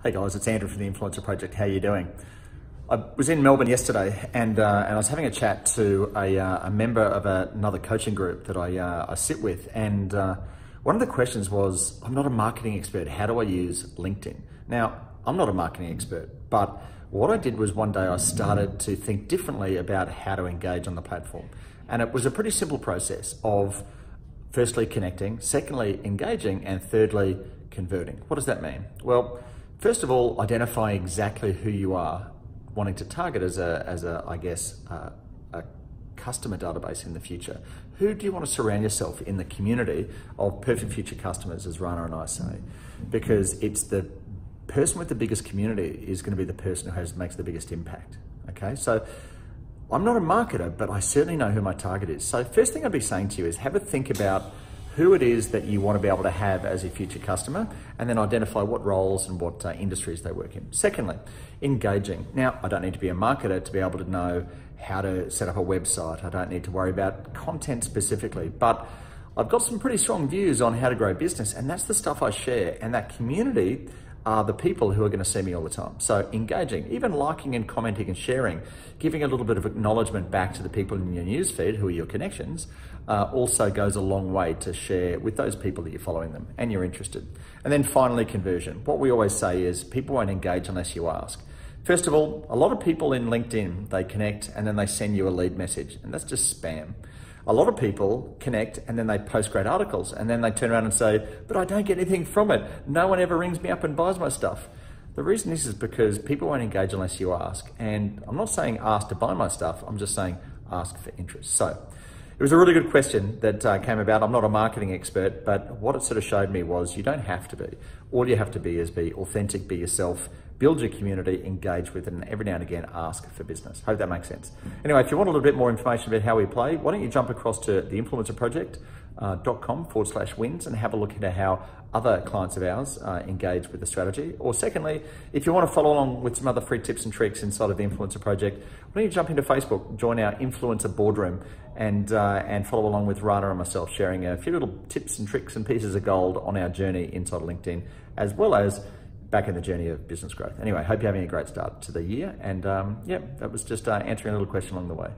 Hey guys, it's Andrew from the Influencer Project. How are you doing? I was in Melbourne yesterday and I was having a chat to a member of another coaching group that I sit with, and one of the questions was, I'm not a marketing expert, how do I use LinkedIn? Now, I'm not a marketing expert, but what I did was one day I started to think differently about how to engage on the platform. And it was a pretty simple process of firstly connecting, secondly engaging, and thirdly converting. What does that mean? Well, first of all, identify exactly who you are wanting to target as a customer database in the future. Who do you want to surround yourself in the community of perfect future customers, as Rana and I say? Because it's the person with the biggest community is going to be the person who makes the biggest impact. Okay, so I'm not a marketer, but I certainly know who my target is. So first thing I'd be saying to you is have a think about who it is that you want to be able to have as a future customer, and then identify what roles and what industries they work in. Secondly, engaging. Now, I don't need to be a marketer to be able to know how to set up a website. I don't need to worry about content specifically, but I've got some pretty strong views on how to grow business, and that's the stuff I share. And that community are the people who are going to see me all the time. So engaging, even liking and commenting and sharing, giving a little bit of acknowledgement back to the people in your newsfeed who are your connections, also goes a long way to share with those people that you're following them and you're interested. And then finally, conversion. What we always say is people won't engage unless you ask. First of all, a lot of people in LinkedIn, they connect and then they send you a lead message, and that's just spam. A lot of people connect and then they post great articles and then they turn around and say, but I don't get anything from it. No one ever rings me up and buys my stuff. The reason is because people won't engage unless you ask. And I'm not saying ask to buy my stuff, I'm just saying ask for interest. So it was a really good question that came about. I'm not a marketing expert, but what it sort of showed me was you don't have to be. All you have to be is be authentic, be yourself, build your community, engage with it, and every now and again ask for business. Hope that makes sense. Anyway, if you want a little bit more information about how we play, why don't you jump across to theinfluencerproject.com/wins and have a look into how other clients of ours engage with the strategy. Or secondly, if you want to follow along with some other free tips and tricks inside of the Influencer Project, why don't you jump into Facebook, join our Influencer Boardroom, and follow along with Rana and myself, sharing a few little tips and tricks and pieces of gold on our journey inside of LinkedIn, as well as back in the journey of business growth. Anyway, hope you're having a great start to the year. And yeah, that was just answering a little question along the way.